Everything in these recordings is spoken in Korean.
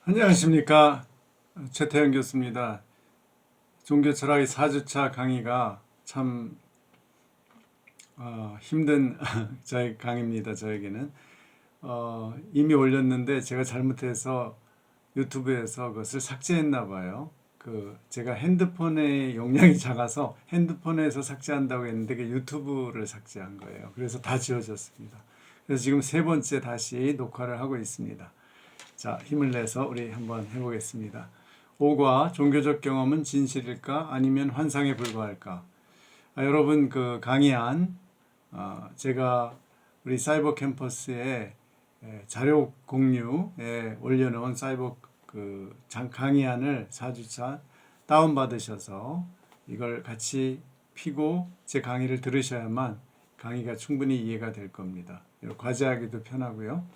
안녕하십니까. 최태영 교수입니다. 종교철학의 4주차 강의가 참 힘든 저의 강의입니다. 저에게는 이미 올렸는데 제가 잘못해서 유튜브에서 그것을 삭제했나 봐요. 제가 핸드폰의 용량이 작아서 핸드폰에서 삭제한다고 했는데 그 유튜브를 삭제한 거예요. 그래서 다 지워졌습니다. 그래서 지금 세 번째 다시 녹화를 하고 있습니다. 자, 힘을 내서 우리 한번 해보겠습니다. 5과 종교적 경험은 진실일까? 아니면 환상에 불과할까? 여러분 그 강의안 제가 우리 사이버 캠퍼스에 자료 공유에 올려놓은 사이버 강의안을 4주차 다운받으셔서 이걸 같이 피고 제 강의를 들으셔야만 강의가 충분히 이해가 될 겁니다. 과제하기도 편하고요.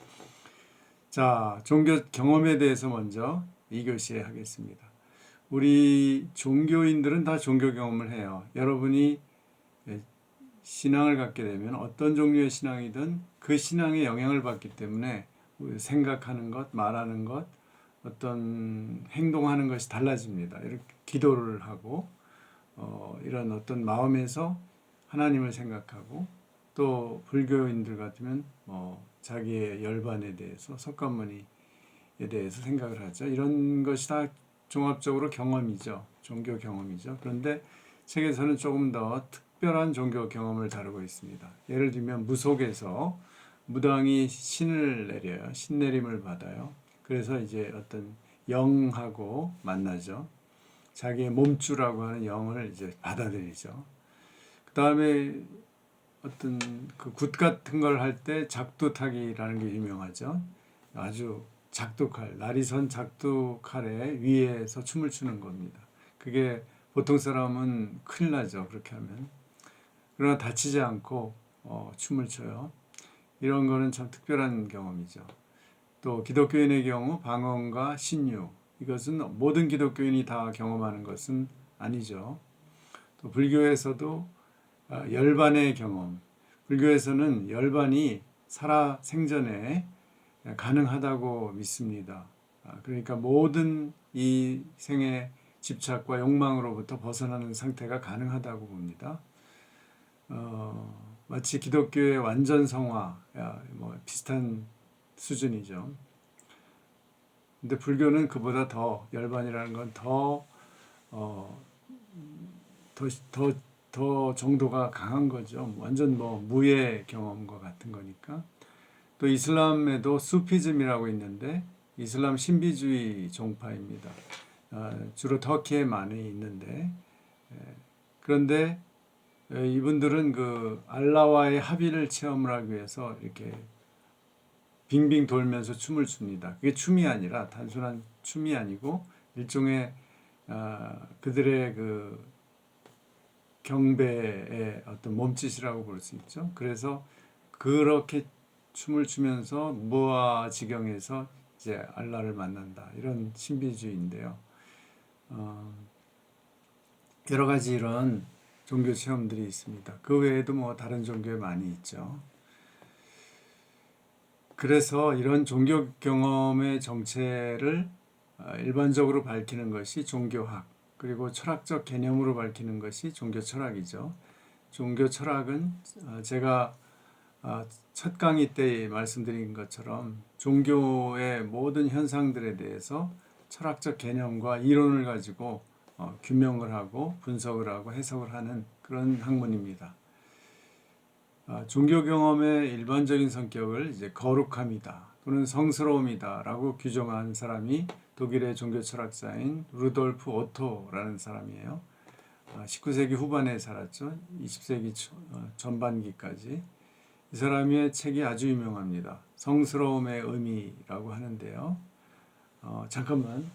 자, 종교 경험에 대해서 먼저 2교시에 하겠습니다. 우리 종교인들은 다 종교 경험을 해요. 여러분이 신앙을 갖게 되면 어떤 종류의 신앙이든 그 신앙에 영향을 받기 때문에 생각하는 것, 말하는 것, 어떤 행동하는 것이 달라집니다. 이렇게 기도를 하고 이런 어떤 마음에서 하나님을 생각하고 또 불교인들 같으면 자기의 열반에 대해서 석가모니에 대해서 생각을 하죠. 이런 것이 다 종합적으로 경험이죠. 종교 경험이죠. 그런데 책에서는 조금 더 특별한 종교 경험을 다루고 있습니다. 예를 들면 무속에서 무당이 신을 내려요. 신내림을 받아요. 그래서 이제 어떤 영하고 만나죠. 자기의 몸주라고 하는 영을 이제 받아들이죠. 그 다음에 어떤 굿 같은 걸 할 때 작두타기라는 게 유명하죠. 아주 작두칼, 날이 선 작두칼에 위에서 춤을 추는 겁니다. 그게 보통 사람은 큰일 나죠. 그렇게 하면. 그러나 다치지 않고 춤을 춰요. 이런 거는 참 특별한 경험이죠. 또 기독교인의 경우 방언과 신유, 이것은 모든 기독교인이 다 경험하는 것은 아니죠. 또 불교에서도 열반의 경험. 불교에서는 열반이 살아 생전에 가능하다고 믿습니다. 그러니까 모든 이 생의 집착과 욕망으로부터 벗어나는 상태가 가능하다고 봅니다. 마치 기독교의 완전 성화, 비슷한 수준이죠. 근데 불교는 그보다 더 열반이라는 건 더, 더, 더 정도가 강한 거죠. 완전 무의 경험과 같은 거니까. 또 이슬람에도 수피즘이라고 있는데 이슬람 신비주의 종파입니다. 주로 터키에 많이 있는데 그런데 이분들은 그 알라와의 합의를 체험을 하기 위해서 이렇게 빙빙 돌면서 춤을 춥니다. 그게 춤이 아니라 단순한 춤이 아니고 일종의 그들의 그 경배의 어떤 몸짓이라고 볼 수 있죠. 그래서 그렇게 춤을 추면서 무아 지경에서 이제 알라를 만난다. 이런 신비주의인데요. 여러 가지 이런 종교 체험들이 있습니다. 그 외에도 다른 종교에 많이 있죠. 그래서 이런 종교 경험의 정체를 일반적으로 밝히는 것이 종교학, 그리고 철학적 개념으로 밝히는 것이 종교 철학이죠. 종교 철학은 제가 첫 강의 때 말씀드린 것처럼 종교의 모든 현상들에 대해서 철학적 개념과 이론을 가지고 규명을 하고 분석을 하고 해석을 하는 그런 학문입니다. 종교 경험의 일반적인 성격을 이제 거룩함이다 또는 성스러움이다라고 규정한 사람이 독일의 종교 철학자인 루돌프 오토라는 사람이에요. 19세기 후반에 살았죠. 20세기 전반기까지. 이 사람의 책이 아주 유명합니다. 성스러움의 의미라고 하는데요. 잠깐만.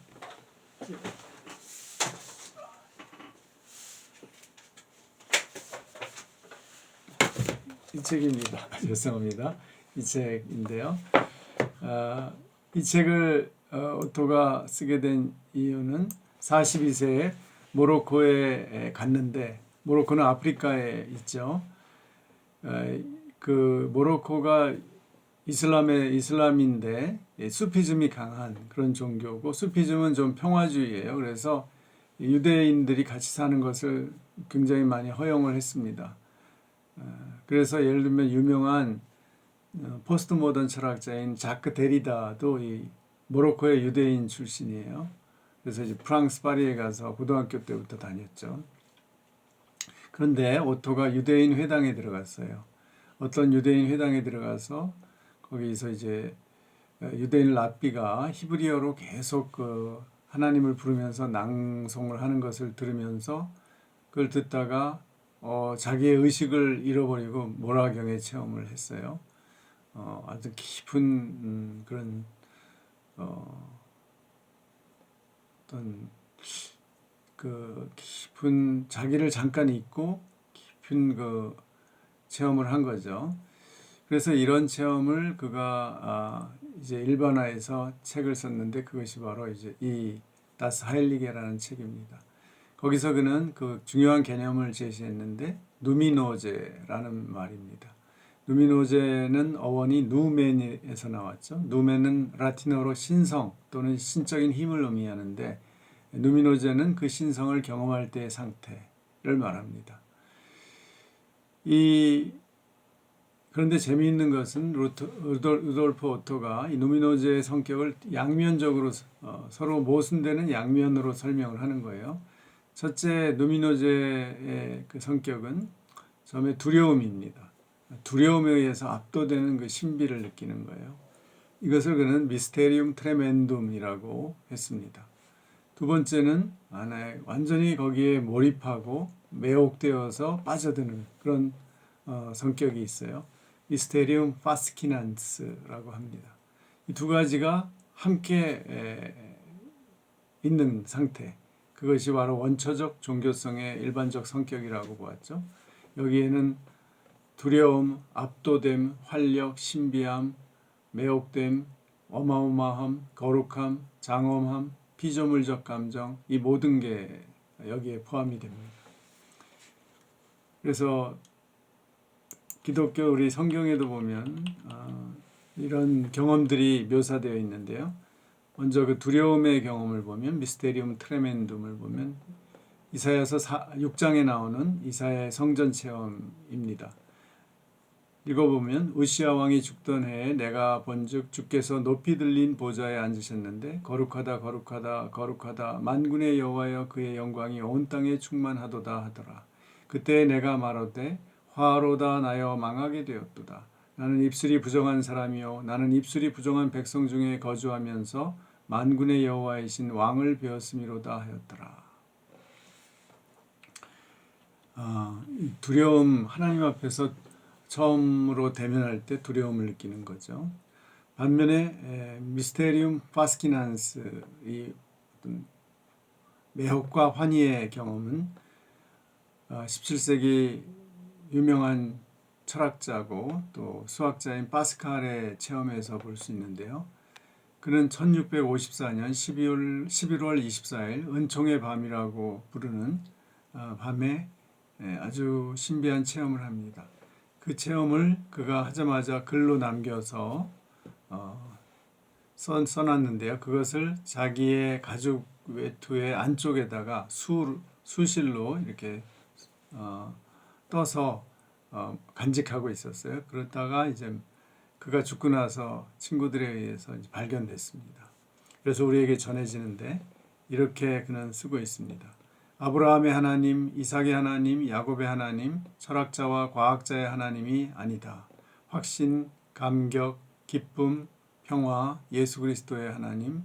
이 책입니다. 죄송합니다. 이 책인데요. 이 책을 오토가 쓰게 된 이유는 42세에 모로코에 갔는데, 모로코는 아프리카에 있죠. 그 모로코가 이슬람인데 수피즘이 강한 그런 종교고, 수피즘은 좀 평화주의예요. 그래서 유대인들이 같이 사는 것을 굉장히 많이 허용을 했습니다. 그래서 예를 들면 유명한 포스트 모던 철학자인 자크 데리다도 이 모로코의 유대인 출신이에요. 그래서 이제 프랑스 파리에 가서 고등학교 때부터 다녔죠. 그런데 오토가 유대인 회당에 들어갔어요. 어떤 유대인 회당에 들어가서 거기서 이제 유대인 랍비가 히브리어로 계속 그 하나님을 부르면서 낭송을 하는 것을 들으면서 그걸 듣다가 자기의 의식을 잃어버리고 모라경의 체험을 했어요. 아주 깊은 그런 어떤 그 깊은 자기를 잠깐 잊고 깊은 그 체험을 한 거죠. 그래서 이런 체험을 그가 이제 일반화해서 책을 썼는데, 그것이 바로 이제 이 다스 하일리게라는 책입니다. 거기서 그는 그 중요한 개념을 제시했는데, 누미노제라는 말입니다. 누미노제는 어원이 누멘에서 나왔죠. 누멘은 라틴어로 신성 또는 신적인 힘을 의미하는데, 누미노제는 그 신성을 경험할 때의 상태를 말합니다. 그런데 재미있는 것은 루돌프 오토가 이 누미노제의 성격을 양면적으로 서로 모순되는 양면으로 설명을 하는 거예요. 첫째, 누미노제의 그 성격은 처음에 두려움입니다. 두려움에 의해서 압도되는 그 신비를 느끼는 거예요. 이것을 그는 미스테리움 트레멘둠이라고 했습니다. 두 번째는 완전히 거기에 몰입하고 매혹되어서 빠져드는 그런 성격이 있어요. 미스테리움 파스키난스라고 합니다. 이 두 가지가 함께 있는 상태, 그것이 바로 원초적 종교성의 일반적 성격이라고 보았죠. 여기에는 두려움, 압도됨, 활력, 신비함, 매혹됨, 어마어마함, 거룩함, 장엄함, 피조물적 감정, 이 모든 게 여기에 포함이 됩니다. 그래서 기독교 우리 성경에도 보면 이런 경험들이 묘사되어 있는데요. 먼저 그 두려움의 경험을 보면, 미스테리움 트레멘둠을 보면 이사야서 6장에 나오는 이사야의 성전 체험입니다. 읽어보면, 우시야 왕이 죽던 해에 내가 본즉 주께서 높이 들린 보좌에 앉으셨는데 거룩하다 거룩하다 거룩하다 만군의 여호와여, 그의 영광이 온 땅에 충만하도다 하더라. 그때 내가 말하되 화로다 나여 망하게 되었도다. 나는 입술이 부정한 사람이요 나는 입술이 부정한 백성 중에 거주하면서 만군의 여호와이신 왕을 배웠음이로다 하였더라. 두려움, 하나님 앞에서 처음으로 대면할 때 두려움을 느끼는 거죠. 반면에 미스테리움 파스키난스, 이 어떤 매혹과 환희의 경험은 17세기 유명한 철학자고 또 수학자인 파스칼의 체험에서 볼 수 있는데요. 그는 1654년 11월 24일 은총의 밤이라고 부르는 밤에 아주 신비한 체험을 합니다. 그 체험을 그가 하자마자 글로 남겨서 써놨는데요. 그것을 자기의 가죽 외투의 안쪽에다가 수실로 이렇게 떠서 간직하고 있었어요. 그러다가 이제 그가 죽고 나서 친구들에 의해서 발견됐습니다. 그래서 우리에게 전해지는데 이렇게 그는 쓰고 있습니다. 아브라함의 하나님, 이삭의 하나님, 야곱의 하나님, 철학자와 과학자의 하나님이 아니다. 확신, 감격, 기쁨, 평화, 예수 그리스도의 하나님,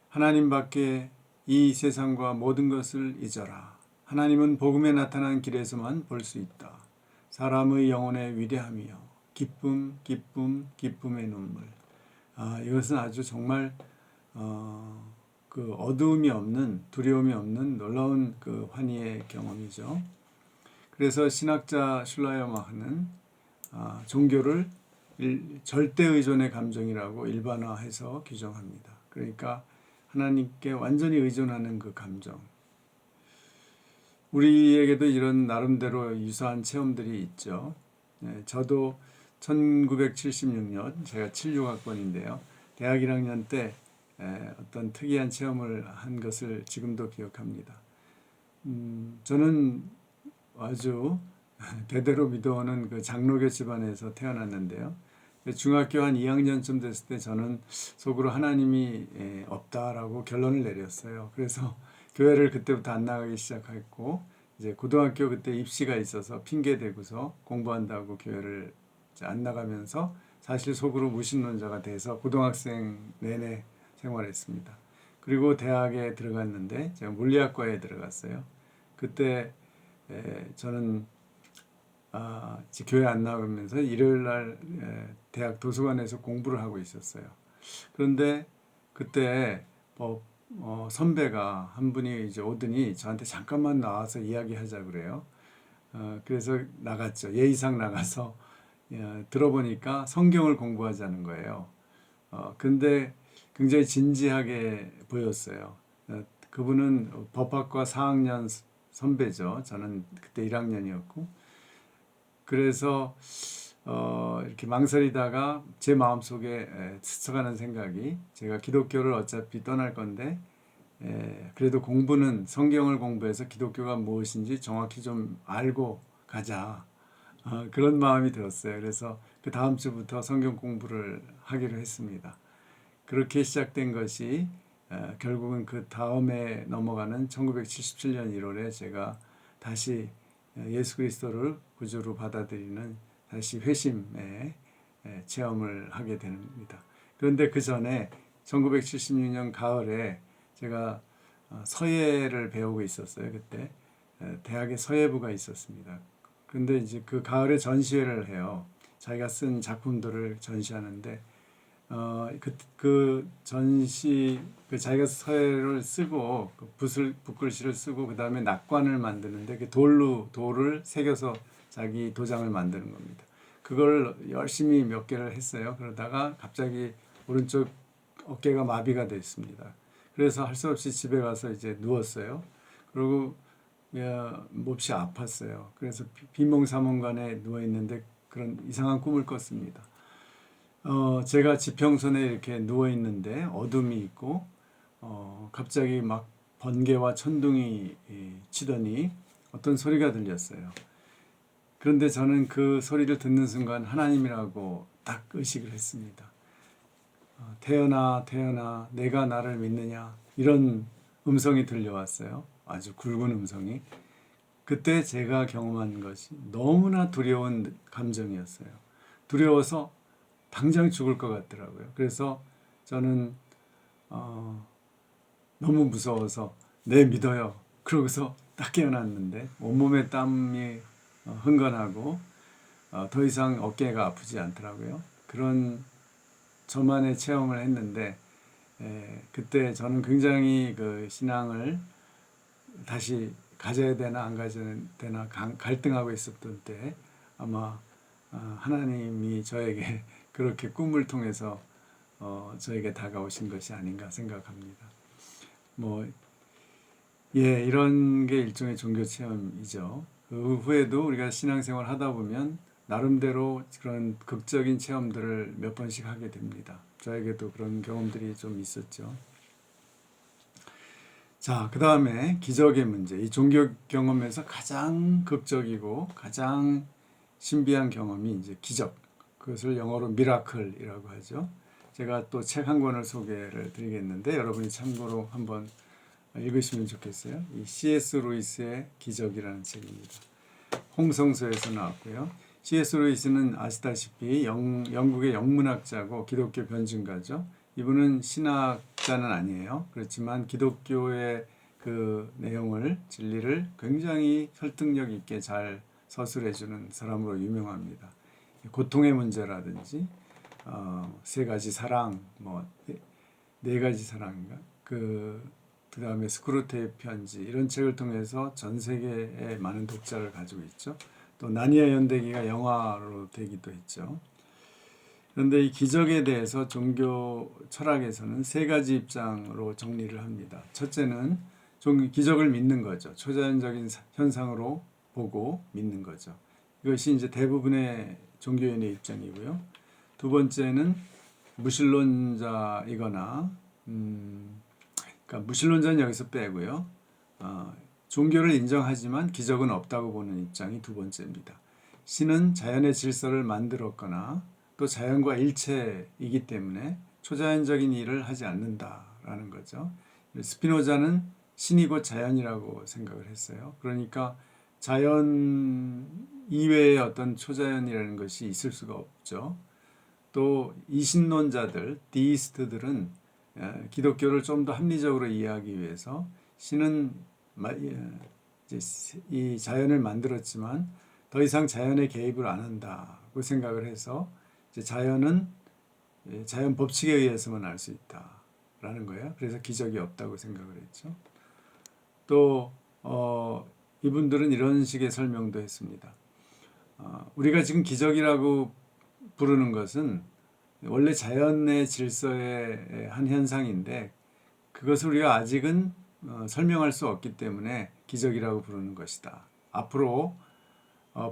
하나님밖에 이 세상과 모든 것을 잊어라. 하나님은 복음에 나타난 길에서만 볼 수 있다. 사람의 영혼의 위대함이여, 기쁨, 기쁨, 기쁨의 눈물. 이것은 아주 정말 그 어두움이 없는, 두려움이 없는 놀라운 그 환희의 경험이죠. 그래서 신학자 슐라이어마흐는 종교를 절대 의존의 감정이라고 일반화해서 규정합니다. 그러니까 하나님께 완전히 의존하는 그 감정. 우리에게도 이런 나름대로 유사한 체험들이 있죠. 저도 1976년 제가 76학번인데요. 대학 1학년 때 어떤 특이한 체험을 한 것을 지금도 기억합니다. 저는 아주 대대로 믿어오는 그 장로교 집안에서 태어났는데요. 중학교 한 2학년쯤 됐을 때 저는 속으로 하나님이 없다라고 결론을 내렸어요. 그래서 교회를 그때부터 안 나가기 시작했고, 이제 고등학교 그때 입시가 있어서 핑계 대고서 공부한다고 교회를 이제 안 나가면서 사실 속으로 무신론자가 돼서 고등학생 내내 생활했습니다. 그리고 대학에 들어갔는데 제가 물리학과에 들어갔어요. 그때 저는 이제 교회 안 나가면서 일요일 날 대학 도서관에서 공부를 하고 있었어요. 그런데 그때 선배가 한 분이 이제 오더니 저한테 잠깐만 나와서 이야기하자 그래요. 그래서 나갔죠. 예의상 나가서 들어보니까 성경을 공부하자는 거예요. 근데 굉장히 진지하게 보였어요. 그분은 법학과 4학년 선배죠. 저는 그때 1학년이었고. 그래서 이렇게 망설이다가 제 마음속에 스쳐가는 생각이, 제가 기독교를 어차피 떠날 건데 그래도 공부는 성경을 공부해서 기독교가 무엇인지 정확히 좀 알고 가자. 그런 마음이 들었어요. 그래서 그 다음 주부터 성경 공부를 하기로 했습니다. 그렇게 시작된 것이 결국은 그 다음에 넘어가는 1977년 1월에 제가 다시 예수 그리스도를 구주로 받아들이는 다시 회심의 체험을 하게 됩니다. 그런데 그 전에 1976년 가을에 제가 서예를 배우고 있었어요. 그때 대학에 서예부가 있었습니다. 그런데 이제 그 가을에 전시회를 해요. 자기가 쓴 작품들을 전시하는데 그 전시 자기가 서예를 쓰고 붓글씨를 쓰고 그 다음에 낙관을 만드는데 그 돌을 새겨서 자기 도장을 만드는 겁니다. 그걸 열심히 몇 개를 했어요. 그러다가 갑자기 오른쪽 어깨가 마비가 됐습니다. 그래서 할 수 없이 집에 가서 이제 누웠어요. 그리고 몹시 아팠어요. 그래서 빈몽사몽간에 누워 있는데 그런 이상한 꿈을 꿨습니다. 제가 지평선에 이렇게 누워 있는데 어둠이 있고 갑자기 막 번개와 천둥이 치더니 어떤 소리가 들렸어요. 그런데 저는 그 소리를 듣는 순간 하나님이라고 딱 의식을 했습니다. 태연아, 태연아, 내가 나를 믿느냐, 이런 음성이 들려왔어요. 아주 굵은 음성이. 그때 제가 경험한 것이 너무나 두려운 감정이었어요. 두려워서 당장 죽을 것 같더라고요. 그래서 저는 너무 무서워서 네 믿어요. 그러고서 딱 깨어났는데 온몸에 땀이 흥건하고 더 이상 어깨가 아프지 않더라고요. 그런 저만의 체험을 했는데 그때 저는 굉장히 그 신앙을 다시 가져야 되나 안 가져야 되나 갈등하고 있었던 때 아마 하나님이 저에게 그렇게 꿈을 통해서 저에게 다가오신 것이 아닌가 생각합니다. 이런 게 일종의 종교 체험이죠. 그 후에도 우리가 신앙생활 하다 보면 나름대로 그런 극적인 체험들을 몇 번씩 하게 됩니다. 저에게도 그런 경험들이 좀 있었죠. 자, 그 다음에 기적의 문제. 이 종교 경험에서 가장 극적이고 가장 신비한 경험이 이제 기적. 그것을 영어로 미라클이라고 하죠. 제가 또 책 한 권을 소개를 드리겠는데 여러분이 참고로 한번 읽으시면 좋겠어요. 이 C.S. 루이스의 기적이라는 책입니다. 홍성서에서 나왔고요. C.S. 루이스는 아시다시피 영국의 영문학자고 기독교 변증가죠. 이분은 신학자는 아니에요. 그렇지만 기독교의 그 내용을, 진리를 굉장히 설득력 있게 잘 서술해주는 사람으로 유명합니다. 고통의 문제라든지 세 가지 사랑, 네 가지 사랑인가? 그 다음에 스크루테의 편지, 이런 책을 통해서 전 세계에 많은 독자를 가지고 있죠. 또 나니아 연대기가 영화로 되기도 했죠. 그런데 이 기적에 대해서 종교 철학에서는 세 가지 입장으로 정리를 합니다. 첫째는 기적을 믿는 거죠. 초자연적인 현상으로 보고 믿는 거죠. 이것이 이제 대부분의 종교인의 입장이고요. 두 번째는 무신론자이거나 그러니까 무신론자는 여기서 빼고요. 종교를 인정하지만 기적은 없다고 보는 입장이 두 번째입니다. 신은 자연의 질서를 만들었거나 또 자연과 일체이기 때문에 초자연적인 일을 하지 않는다라는 거죠. 스피노자는 신이 곧 자연이라고 생각을 했어요. 그러니까 자연 이외의 어떤 초자연이라는 것이 있을 수가 없죠. 또 이신론자들, 디이스트들은 기독교를 좀 더 합리적으로 이해하기 위해서 신은 이 자연을 만들었지만 더 이상 자연의 개입을 안 한다고 생각을 해서 이제 자연은 자연 법칙에 의해서만 알 수 있다라는 거예요. 그래서 기적이 없다고 생각을 했죠. 또 이분들은 이런 식의 설명도 했습니다. 우리가 지금 기적이라고 부르는 것은 원래 자연의 질서의 한 현상인데 그것을 우리가 아직은 설명할 수 없기 때문에 기적이라고 부르는 것이다. 앞으로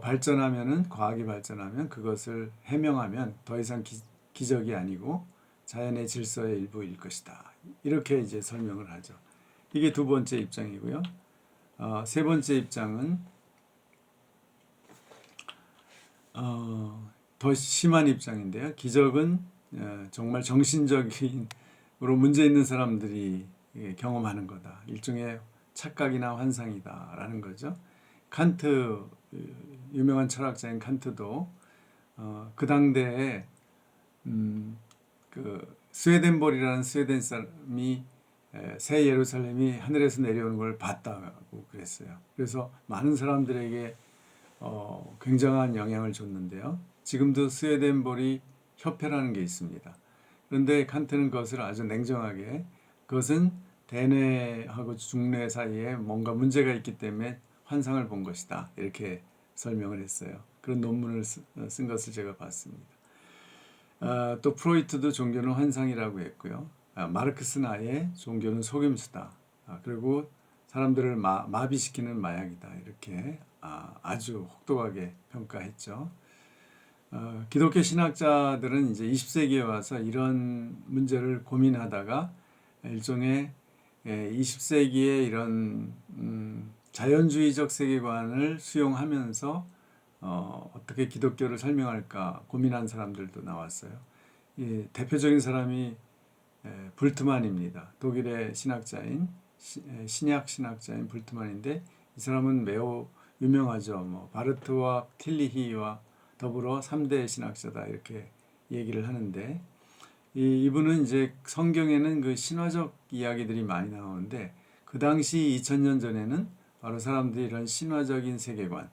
발전하면은 과학이 발전하면 그것을 해명하면 더 이상 기적이 아니고 자연의 질서의 일부일 것이다. 이렇게 이제 설명을 하죠. 이게 두 번째 입장이고요. 세 번째 입장은 더 심한 입장인데요. 기적은 정말 정신적으로 문제 있는 사람들이 경험하는 거다. 일종의 착각이나 환상이다라는 거죠. 칸트, 유명한 철학자인 칸트도 그 당대에 그 스웨덴볼이라는 스웨덴 사람이 새 예루살렘이 하늘에서 내려오는 걸 봤다고 그랬어요. 그래서 많은 사람들에게 굉장한 영향을 줬는데요. 지금도 스웨덴볼이 협회라는 게 있습니다. 그런데 칸트는 그것을 아주 냉정하게 그것은 대뇌하고 중뇌 사이에 뭔가 문제가 있기 때문에 환상을 본 것이다. 이렇게 설명을 했어요. 그런 논문을 쓴 것을 제가 봤습니다. 또 프로이트도 종교는 환상이라고 했고요. 마르크스는 아예 종교는 속임수다. 그리고 사람들을 마비시키는 마약이다. 이렇게 아주 혹독하게 평가했죠. 기독교 신학자들은 이제 20세기에 와서 이런 문제를 고민하다가 일종의 20세기의 이런 자연주의적 세계관을 수용하면서 어떻게 기독교를 설명할까 고민한 사람들도 나왔어요. 대표적인 사람이 불트만입니다. 독일의 신학자인 신약 신학자인 불트만인데 이 사람은 매우 유명하죠. 뭐 바르트와 틸리히와 더불어 3대 신학자다 이렇게 얘기를 하는데 이분은 이제 성경에는 그 신화적 이야기들이 많이 나오는데 그 당시 2000년 전에는 바로 사람들이 이런 신화적인 세계관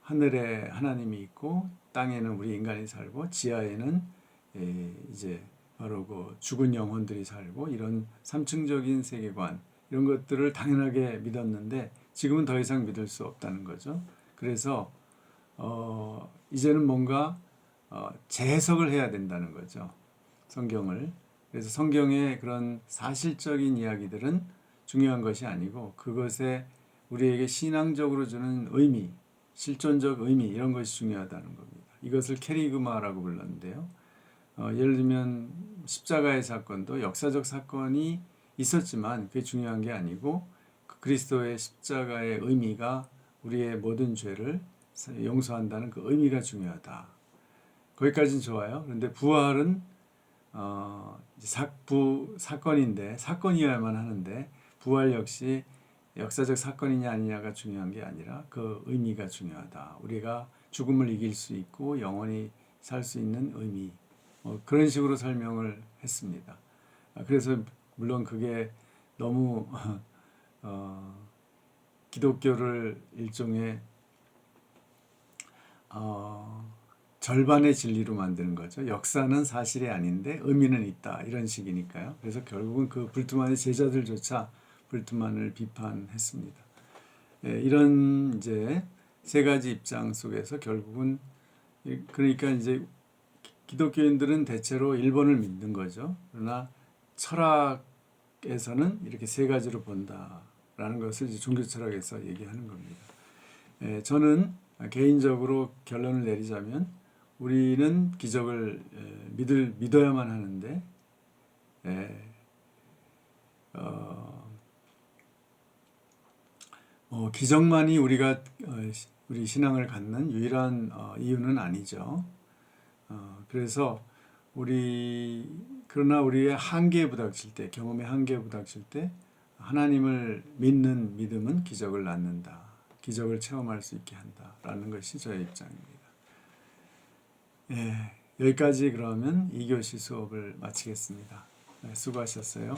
하늘에 하나님이 있고 땅에는 우리 인간이 살고 지하에는 이제 바로 그 죽은 영혼들이 살고 이런 삼층적인 세계관 이런 것들을 당연하게 믿었는데 지금은 더 이상 믿을 수 없다는 거죠. 그래서 이제는 뭔가 재해석을 해야 된다는 거죠. 성경을. 그래서 성경의 그런 사실적인 이야기들은 중요한 것이 아니고 그것에 우리에게 신앙적으로 주는 의미, 실존적 의미 이런 것이 중요하다는 겁니다. 이것을 캐리그마라고 불렀는데요. 예를 들면 십자가의 사건도 역사적 사건이 있었지만 그게 중요한 게 아니고 그리스도의 십자가의 의미가 우리의 모든 죄를 용서한다는 그 의미가 중요하다. 거기까지는 좋아요. 그런데 부활은 사건인데 사건이어야만 하는데 부활 역시 역사적 사건이냐 아니냐가 중요한 게 아니라 그 의미가 중요하다. 우리가 죽음을 이길 수 있고 영원히 살 수 있는 의미 그런 식으로 설명을 했습니다. 그래서 물론 그게 너무 기독교를 일종의 절반의 진리로 만드는 거죠. 역사는 사실이 아닌데 의미는 있다. 이런 식이니까요. 그래서 결국은 그 불트만의 제자들조차 불트만을 비판했습니다. 이런 이제 세 가지 입장 속에서 결국은 그러니까 이제 기독교인들은 대체로 1번을 믿는 거죠. 그러나 철학에서는 이렇게 세 가지로 본다라는 것을 이제 종교 철학에서 얘기하는 겁니다. 저는 개인적으로 결론을 내리자면 우리는 기적을 믿어야만 하는데 예, 기적만이 우리 신앙을 갖는 유일한 이유는 아니죠. 그래서 그러나 우리의 한계에 부닥칠 때, 경험의 한계에 부닥칠 때 하나님을 믿는 믿음은 기적을 낳는다. 기적을 체험할 수 있게 한다라는 것이 저의 입장입니다. 예, 여기까지 그러면 2교시 수업을 마치겠습니다. 네, 수고하셨어요.